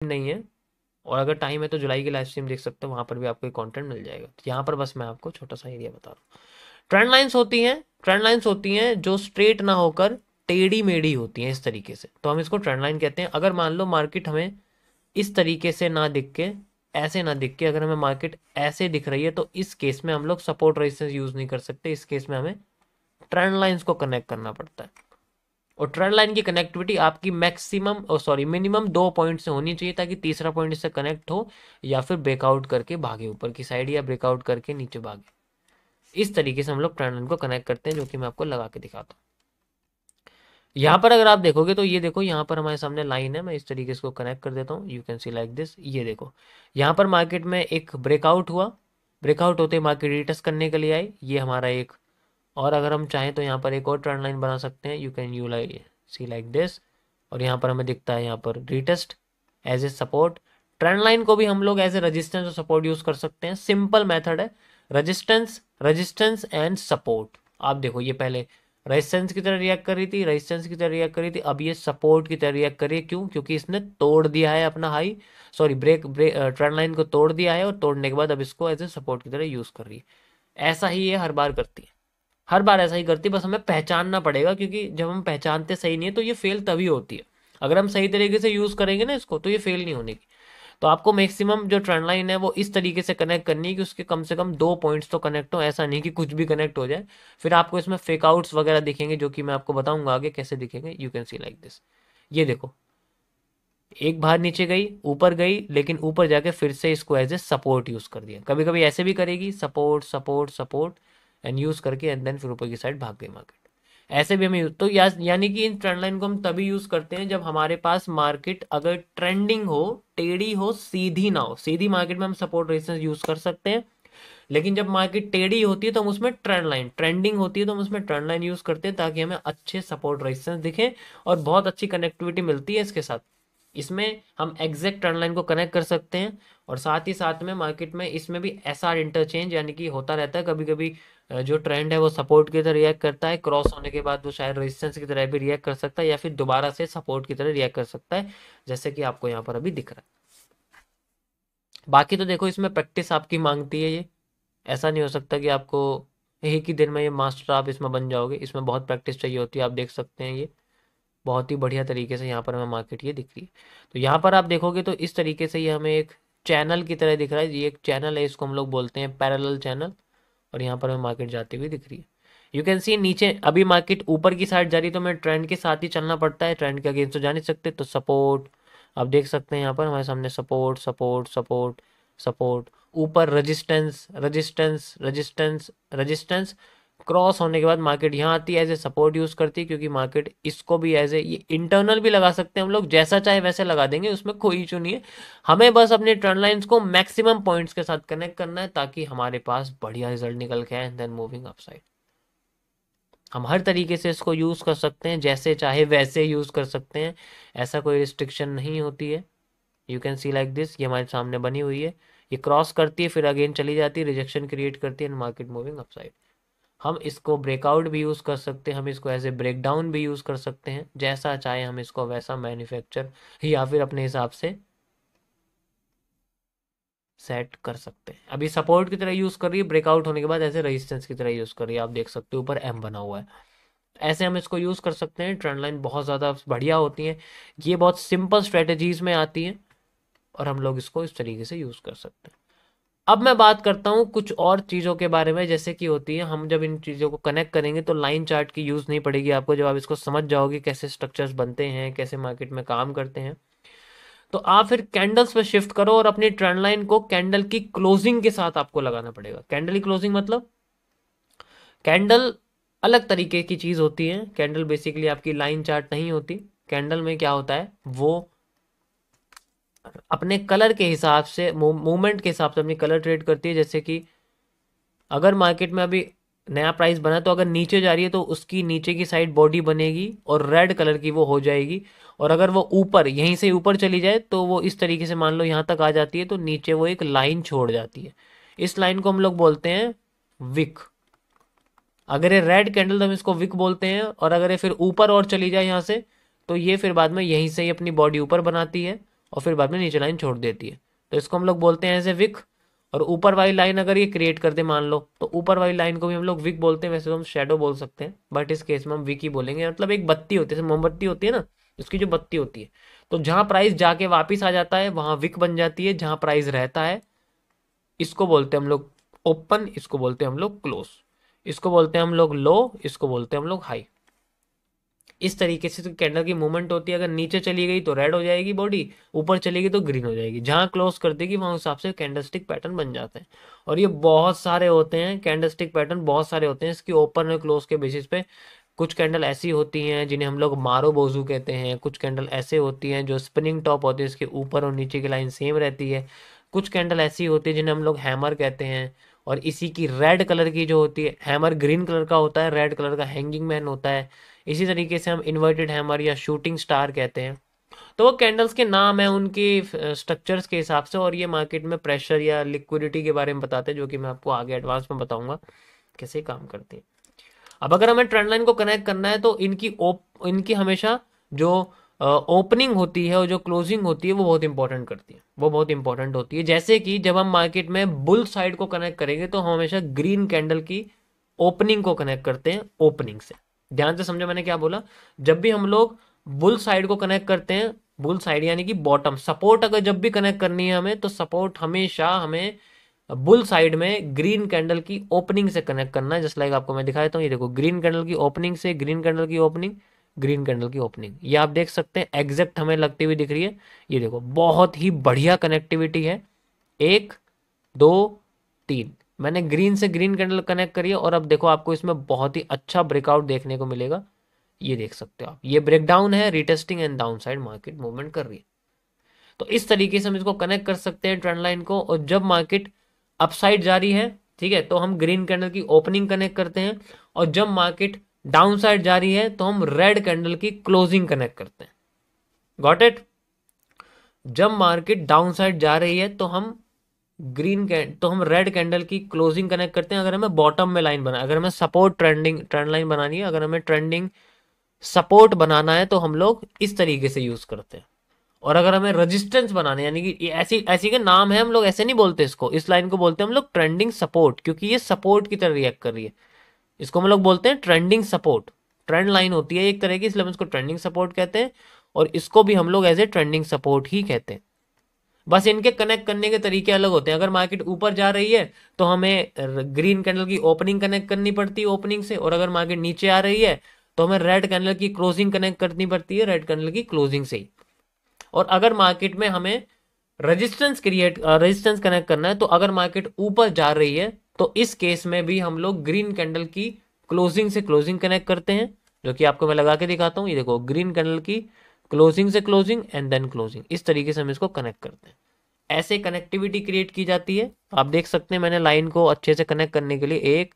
नहीं है, और अगर टाइम है तो जुलाई की लाइव स्ट्रीम देख सकते हो, वहाँ पर भी आपको कंटेंट मिल जाएगा। तो यहाँ पर बस मैं आपको छोटा सा एरिया बता रहा हूँ। ट्रेंड लाइंस होती हैं जो स्ट्रेट ना होकर टेढ़ी मेढ़ी होती हैं इस तरीके से, तो हम इसको ट्रेंड लाइन कहते हैं। अगर मान लो मार्केट हमें इस तरीके से ना दिख के, ऐसे ना दिख के, अगर हमें मार्केट ऐसे दिख रही है तो इस केस में हम लोग सपोर्ट रेजिस्टेंस यूज नहीं कर सकते, इस केस में हमें ट्रेंड लाइंस को कनेक्ट करना पड़ता है। और ट्रेंड लाइन की कनेक्टिविटी आपकी मैक्सिमम मिनिमम 2 पॉइंट से होनी चाहिए, ताकि तीसरा पॉइंट इससे कनेक्ट हो या फिर ब्रेकआउट करके भागे ऊपर की साइड, या ब्रेकआउट करके नीचे भागे। इस तरीके से हम लोग ट्रेंड लाइन को कनेक्ट करते हैं, जो कि मैं आपको लगा के दिखाता हूँ। यहाँ पर अगर आप देखोगे तो ये देखो, यहाँ पर हमारे सामने लाइन है, मैं इस तरीके से इसको कनेक्ट कर देता हूँ, you can see like this. ये देखो, यहाँ पर मार्केट में एक ब्रेकआउट हुआ, ब्रेकआउट होते मार्केट रिटेस्ट करने के लिए आई, ये हमारा एक। और अगर हम चाहें तो यहाँ पर एक और ट्रेंड लाइन बना सकते हैं, you can you like see like this. और यहाँ पर हमें दिखता है यहाँ पर retest as a support. Trend line को भी हम लोग एज ए रेजिस्टेंस और सपोर्ट यूज कर सकते हैं, सिंपल मेथड है, रेजिस्टेंस रेजिस्टेंस एंड सपोर्ट। आप देखो ये पहले रेजिस्टेंस की तरह रिएक्ट कर रही थी, रेजिस्टेंस की तरह रिएक्ट कर रही थी, अब ये सपोर्ट की तरह रिएक्ट कर रही है। क्यों? क्योंकि इसने तोड़ दिया है अपना हाई, ब्रेक ट्रेंड लाइन को तोड़ दिया है, और तोड़ने के बाद अब इसको एज ए सपोर्ट की तरह यूज कर रही है। ऐसा ही ये हर बार करती है, हर बार ऐसा ही करती है, बस हमें पहचानना पड़ेगा, क्योंकि जब हम पहचानते सही नहीं है तो ये फेल तभी होती है। अगर हम सही तरीके से यूज करेंगे ना इसको, तो ये फेल नहीं होने की। तो आपको मैक्सिमम जो ट्रेंड लाइन है वो इस तरीके से कनेक्ट करनी है कि उसके कम से कम 2 पॉइंट्स तो कनेक्ट हो, ऐसा नहीं कि कुछ भी कनेक्ट हो जाए। फिर आपको इसमें फेक आउट्स वगैरह दिखेंगे, जो कि मैं आपको बताऊंगा आगे कैसे दिखेंगे। You can see like this. ये देखो, एक बार नीचे गई, ऊपर गई, लेकिन ऊपर जाके फिर से इसको एज ए सपोर्ट यूज कर दिया। कभी कभी ऐसे भी करेगी, support support support and use करके, एंड देन फिर ऊपर की साइड भाग गई मार्केट। ऐसे भी हमें तो यानी कि इन ट्रेंड लाइन को हम तभी यूज करते हैं जब हमारे पास मार्केट अगर ट्रेंडिंग हो, टेढ़ी हो, सीधी ना हो। सीधी मार्केट में हम सपोर्ट रेजिस्टेंस यूज कर सकते हैं, लेकिन जब मार्केट टेढ़ी होती है तो हम उसमें ट्रेंड लाइन, ट्रेंडिंग होती है तो हम उसमें ट्रेंड लाइन यूज करते हैं, ताकि हमें अच्छे सपोर्ट रेजिस्टेंस दिखे और बहुत अच्छी कनेक्टिविटी मिलती है इसके साथ। इसमें हम एग्जैक्ट ट्रेंड लाइन को कनेक्ट कर सकते हैं, और साथ ही साथ में मार्केट में इसमें भी एसआर इंटरचेंज यानी कि होता रहता है। कभी कभी जो ट्रेंड है वो सपोर्ट की तरह रिएक्ट करता है, क्रॉस होने के बाद वो शायद रेजिस्टेंस की तरह भी रिएक्ट कर सकता है, या फिर दोबारा से सपोर्ट की तरह रिएक्ट कर सकता है, जैसे कि आपको यहाँ पर अभी दिख रहा है। बाकी तो देखो, इसमें प्रैक्टिस आपकी मांगती है ये, ऐसा नहीं हो सकता कि आपको एक ही दिन में ये मास्टर आप इसमें बन जाओगे, इसमें बहुत प्रैक्टिस चाहिए होती है। आप देख सकते हैं ये बहुत ही बढ़िया तरीके से यहाँ पर हमें मार्केट ये दिख रही है। तो यहाँ पर आप देखोगे तो इस तरीके से ये हमें एक चैनल की तरह दिख रहा है, ये एक चैनल है, इसको हम लोग बोलते हैं पैरेलल चैनल। और यहाँ पर हमें मार्केट जाती हुई दिख रही है। यू कैन सी नीचे अभी मार्केट ऊपर की साइड जा रही है, तो हमें ट्रेंड के साथ ही चलना पड़ता है, ट्रेंड के अगेंस्ट तो जा नहीं सकते। तो सपोर्ट, आप देख सकते हैं यहाँ पर हमारे सामने सपोर्ट सपोर्ट सपोर्ट सपोर्ट, ऊपर resistance resistance resistance resistance, cross होने के बाद मार्केट यहाँ आती है, एज ए सपोर्ट यूज करती है, क्योंकि मार्केट इसको भी एज ए, ये इंटरनल भी लगा सकते हैं हम लोग, जैसा चाहे वैसे लगा देंगे, उसमें कोई इशू नहीं है। हमें बस अपने ट्रेंड लाइंस को मैक्सिमम पॉइंट्स के साथ कनेक्ट करना है, ताकि हमारे पास बढ़िया रिजल्ट निकल के आए, एंड देन मूविंग अपसाइड। हम हर तरीके से इसको यूज कर सकते हैं, जैसे चाहे वैसे यूज कर सकते हैं, ऐसा कोई रिस्ट्रिक्शन नहीं होती है। You can see like this, ये हमारे सामने बनी हुई है, ये क्रॉस करती है, फिर अगेन चली जाती है, रिजेक्शन क्रिएट करती है, एंड मार्केट मूविंग अपसाइड। हम इसको ब्रेकआउट भी यूज़ कर सकते हैं, हम इसको एज ए ब्रेकडाउन भी यूज़ कर सकते हैं, जैसा चाहे हम इसको वैसा मैन्युफैक्चर या फिर अपने हिसाब से सेट कर सकते हैं। अभी सपोर्ट की तरह यूज़ कर रही है, ब्रेकआउट होने के बाद ऐसे रेजिस्टेंस की तरह यूज़ कर रही है, आप देख सकते हो ऊपर एम बना हुआ है। ऐसे हम इसको यूज़ कर सकते हैं। ट्रेंड लाइन बहुत ज़्यादा बढ़िया होती हैं, ये बहुत सिंपल स्ट्रेटजीज में आती हैं, और हम लोग इसको इस तरीके से यूज़ कर सकते हैं। अब मैं बात करता हूँ कुछ और चीज़ों के बारे में, जैसे कि होती है, हम जब इन चीज़ों को कनेक्ट करेंगे तो लाइन चार्ट की यूज़ नहीं पड़ेगी आपको, जब आप इसको समझ जाओगे कैसे स्ट्रक्चर्स बनते हैं, कैसे मार्केट में काम करते हैं। तो आप फिर कैंडल्स पे शिफ्ट करो, और अपनी ट्रेंड लाइन को कैंडल की क्लोजिंग के साथ आपको लगाना पड़ेगा। कैंडल की क्लोजिंग मतलब, कैंडल अलग तरीके की चीज़ होती है। कैंडल बेसिकली आपकी लाइन चार्ट नहीं होती। कैंडल में क्या होता है, वो अपने कलर के हिसाब से, मूवमेंट के हिसाब से अपनी कलर ट्रेड करती है। जैसे कि अगर मार्केट में अभी नया प्राइस बना, तो अगर नीचे जा रही है तो उसकी नीचे की साइड बॉडी बनेगी और रेड कलर की वो हो जाएगी। और अगर वो ऊपर, यहीं से ऊपर चली जाए, तो वो इस तरीके से मान लो यहाँ तक आ जाती है, तो नीचे वो एक लाइन छोड़ जाती है। इस लाइन को हम लोग बोलते हैं विक। अगर ये रेड कैंडल, तो हम इसको विक बोलते हैं। और अगर ये फिर ऊपर और चली जाए यहाँ से, तो ये फिर बाद में यहीं से ही अपनी बॉडी ऊपर बनाती है, और फिर बाद में नीचे लाइन छोड़ देती है। तो इसको हम लोग बोलते हैं एज ए विक। और ऊपर वाली लाइन अगर ये क्रिएट कर दे मान लो, तो ऊपर वाली लाइन को भी हम लोग विक बोलते हैं। वैसे तो हम शेडो बोल सकते हैं, बट इस केस में हम विक ही बोलेंगे। मतलब एक बत्ती होती है, जैसे मोमबत्ती होती है ना, उसकी जो बत्ती होती है, तो जहां प्राइस जाके वापिस आ जाता है वहां विक बन जाती है। जहां प्राइस रहता है इसको बोलते हैं हम लोग ओपन, इसको बोलते हैं हम लोग क्लोज, इसको बोलते हैं हम लोग लो, इसको बोलते हैं हम लोग हाई। इस तरीके से तो कैंडल की मूवमेंट होती है। अगर नीचे चली गई तो रेड हो जाएगी बॉडी, ऊपर चलेगी तो ग्रीन हो जाएगी। जहां क्लोज कर देगी वहां हिसाब से कैंडलस्टिक पैटर्न बन जाते हैं। और ये बहुत सारे होते हैं कैंडलस्टिक पैटर्न, बहुत सारे होते हैं इसकी ओपन और क्लोज के बेसिस पे। कुछ कैंडल ऐसी होती हैं जिन्हें हम लोग मारो बोजू कहते हैं। कुछ कैंडल ऐसे होती हैं जो स्पिनिंग टॉप होती है, इसके ऊपर और नीचे की लाइन सेम रहती है। कुछ कैंडल ऐसी होती है जिन्हें हम लोग हैमर कहते हैं। और इसी की रेड कलर की जो होती है, हैमर ग्रीन कलर का होता है, रेड कलर का हैंगिंग मैन होता है। इसी तरीके से हम इन्वर्टेड हैमर या शूटिंग स्टार कहते हैं। तो वो कैंडल्स के नाम है उनके स्ट्रक्चर्स के हिसाब से। और ये मार्केट में प्रेशर या लिक्विडिटी के बारे में बताते हैं, जो कि मैं आपको आगे एडवांस में बताऊंगा कैसे काम करते हैं। अब अगर हमें ट्रेंड लाइन को कनेक्ट करना है तो इनकी हमेशा जो ओपनिंग होती है और जो क्लोजिंग होती है वो बहुत इंपॉर्टेंट करती है, वो बहुत इंपॉर्टेंट होती है। जैसे कि जब हम मार्केट में बुल साइड को कनेक्ट करेंगे तो हम हमेशा ग्रीन कैंडल की ओपनिंग को कनेक्ट करते हैं ओपनिंग से। ध्यान से समझो मैंने क्या बोला। जब भी हम लोग बुल साइड को कनेक्ट करते हैं, बुल साइड यानी कि बॉटम सपोर्ट, अगर जब भी कनेक्ट करनी है हमें, तो सपोर्ट हमेशा हमें बुल साइड में ग्रीन कैंडल की ओपनिंग से कनेक्ट करना है। जस्ट लाइक आपको मैं दिखा देता हूँ, ये देखो ग्रीन कैंडल की ओपनिंग से ग्रीन कैंडल की ओपनिंग, ग्रीन कैंडल की ओपनिंग, ये आप देख सकते हैं एग्जैक्ट हमें लगती हुई दिख रही है। ये देखो बहुत ही बढ़िया कनेक्टिविटी है। 1 2 3 मैंने ग्रीन से ग्रीन कैंडल कनेक्ट करी है। और अब देखो आपको इसमें बहुत ही अच्छा ब्रेकआउट देखने को मिलेगा। ये देख सकते हो आप, ये ब्रेकडाउन है, retesting and down side market movement कर रही है। तो इस तरीके से हम इसको कनेक्ट कर सकते हैं ट्रेंड लाइन को। और जब मार्केट अपसाइड जा रही है, ठीक है, तो हम ग्रीन कैंडल की ओपनिंग कनेक्ट करते हैं। और जब मार्केट डाउन साइड जा रही है तो हम रेड कैंडल की क्लोजिंग कनेक्ट करते हैं। Got it. जब मार्केट डाउन साइड जा रही है तो हम हम रेड कैंडल की क्लोजिंग कनेक्ट करते हैं। अगर हमें बॉटम में लाइन बना, अगर हमें सपोर्ट ट्रेंड लाइन बनानी है, अगर हमें ट्रेंडिंग सपोर्ट बनाना है, तो हम लोग इस तरीके से यूज करते हैं। और अगर हमें रेजिस्टेंस बनाने, यानी कि ये ऐसी ऐसी के नाम है, हम लोग ऐसे नहीं बोलते इसको, इस लाइन को बोलते हैं हम लोग ट्रेंडिंग सपोर्ट, क्योंकि ये सपोर्ट की तरह रिएक्ट कर रही है। इसको हम लोग बोलते हैं ट्रेंडिंग सपोर्ट। ट्रेंड लाइन होती है एक तरह की, इसलिए हम इसको ट्रेंडिंग सपोर्ट कहते हैं। और इसको भी हम लोग एज ए ट्रेंडिंग सपोर्ट ही कहते हैं। बस इनके कनेक्ट करने के तरीके अलग होते हैं। अगर मार्केट ऊपर जा रही है तो हमें ग्रीन कैंडल की ओपनिंग कनेक्ट करनी पड़ती है ओपनिंग से। और अगर मार्केट नीचे आ रही है तो हमें रेड कैंडल की क्लोजिंग कनेक्ट करनी पड़ती है रेड कैंडल की क्लोजिंग से ही। और अगर मार्केट में हमें रेजिस्टेंस कनेक्ट करना है, तो अगर मार्केट ऊपर जा रही है तो इस केस में भी हम लोग ग्रीन कैंडल की क्लोजिंग से क्लोजिंग कनेक्ट करते हैं, जो कि आपको मैं लगा के दिखाता हूं। ये देखो ग्रीन कैंडल की क्लोजिंग से क्लोजिंग एंड देन क्लोजिंग, इस तरीके से हम इसको कनेक्ट करते हैं। ऐसे कनेक्टिविटी क्रिएट की जाती है। आप देख सकते हैं मैंने लाइन को अच्छे से कनेक्ट करने के लिए 1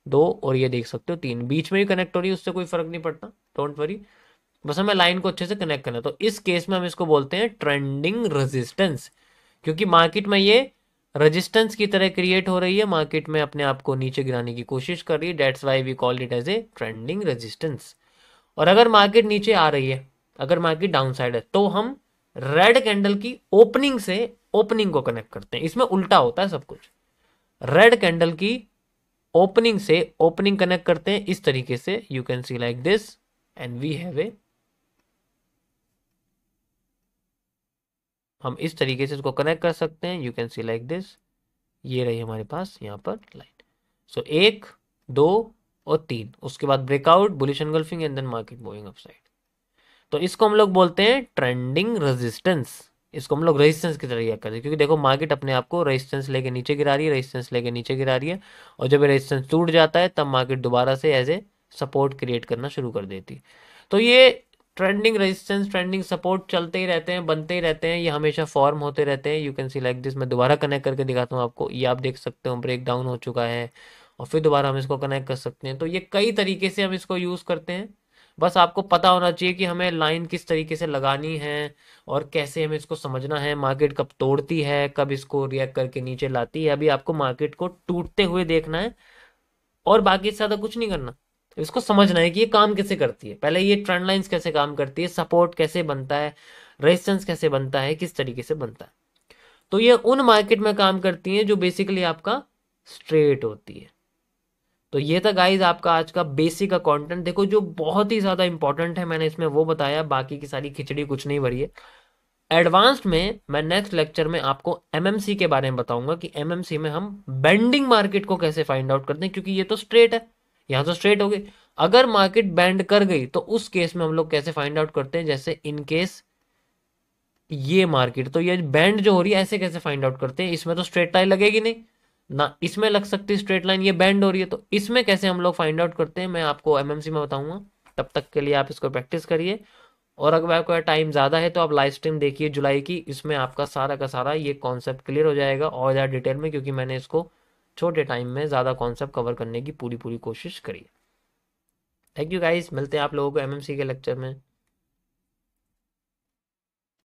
2 और ये देख सकते हो 3 बीच में भी कनेक्ट हो रही है, उससे कोई फर्क नहीं पड़ता, डोंट वरी। बस हमें लाइन को अच्छे से कनेक्ट करना है। तो इस केस में हम इसको बोलते हैं ट्रेंडिंग रेजिस्टेंस, क्योंकि मार्केट में ये रेजिस्टेंस की तरह क्रिएट हो रही है, मार्केट में अपने आप को नीचे गिराने की कोशिश कर रही है। That's why we call it as a trending resistance. और अगर मार्केट नीचे आ रही है, अगर मार्केट डाउन साइड है, तो हम रेड कैंडल की ओपनिंग से ओपनिंग को कनेक्ट करते हैं। इसमें उल्टा होता है सब कुछ। रेड कैंडल की ओपनिंग से ओपनिंग कनेक्ट करते हैं इस तरीके से। You can see like this and we have a, हम इस तरीके से इसको कनेक्ट कर सकते हैं। You can see like this, ये रही हमारे पास यहाँ पर लाइन। सो 1 2 और 3, उसके बाद breakout, bullish engulfing and then market moving upside. तो इसको हम लोग बोलते हैं ट्रेंडिंग रेजिस्टेंस। इसको हम लोग रेजिस्टेंस की तरह रिएक्ट करते हैं, क्योंकि देखो मार्केट अपने आप को रेजिस्टेंस लेके नीचे गिरा रही है, रेजिस्टेंस लेके नीचे गिरा रही है। और जब रेजिस्टेंस टूट जाता है तब मार्केट दोबारा से एज ए सपोर्ट क्रिएट करना शुरू कर देती है। तो ये ट्रेंडिंग रेजिस्टेंस ट्रेंडिंग सपोर्ट चलते ही रहते हैं, बनते ही रहते हैं, ये हमेशा फॉर्म होते रहते हैं। You can see like this, मैं दोबारा कनेक्ट करके दिखाता हूँ आपको। ये आप देख सकते हो ब्रेक डाउन हो चुका है और फिर दोबारा हम इसको कनेक्ट कर सकते हैं। तो ये कई तरीके से हम इसको यूज़ करते हैं। बस आपको पता होना चाहिए कि हमें लाइन किस तरीके से लगानी है और कैसे हमें इसको समझना है। मार्केट कब तोड़ती है, कब इसको रिएक्ट करके नीचे लाती है। अभी आपको मार्केट को टूटते हुए देखना है और बाकी से ज़्यादा कुछ नहीं करना। इसको समझना है कि ये काम कैसे करती है, पहले ये ट्रेंड लाइंस कैसे काम करती है, सपोर्ट कैसे बनता है, रेजिस्टेंस कैसे बनता है, किस तरीके से बनता है। तो ये उन मार्केट में काम करती हैं जो बेसिकली आपका स्ट्रेट होती है। तो ये था गाइज आपका आज का बेसिक का कंटेंट। देखो जो बहुत ही ज़्यादा इंपॉर्टेंट है मैंने इसमें वो बताया, बाकी की सारी खिचड़ी कुछ नहीं भरी है। एडवांस्ड में मैं नेक्स्ट लेक्चर में आपको एमएमसी के बारे में बताऊंगा कि एमएमसी में हम बेंडिंग मार्केट को कैसे फाइंड आउट करते हैं, क्योंकि ये तो स्ट्रेट है, यहाँ तो स्ट्रेट हो गई। अगर मार्केट बेंड कर गई तो उस केस में हम लोग कैसे फाइंड आउट करते हैं, जैसे इन केस ये मार्केट, तो ये बैंड जो हो रही है ऐसे कैसे फाइंड आउट करते हैं, इसमें तो स्ट्रेट लाइन लगेगी नहीं ना, इसमें लग सकती है स्ट्रेट लाइन, ये बैंड हो रही है, तो इसमें कैसे हम लोग फाइंड आउट करते हैं मैं आपको एमएमसी में बताऊंगा। तब तक के लिए आप इसको प्रैक्टिस करिए, और अगर आपका टाइम ज़्यादा है तो आप लाइव स्ट्रीम देखिए जुलाई की, इसमें आपका सारा का सारा ये कॉन्सेप्ट क्लियर हो जाएगा और ज़्यादा डिटेल में, क्योंकि मैंने इसको छोटे टाइम में ज़्यादा कॉन्सेप्ट कवर करने की पूरी पूरी कोशिश करी। थैंक यू गाइस, मिलते हैं आप लोगों को एमएमसी के लेक्चर में।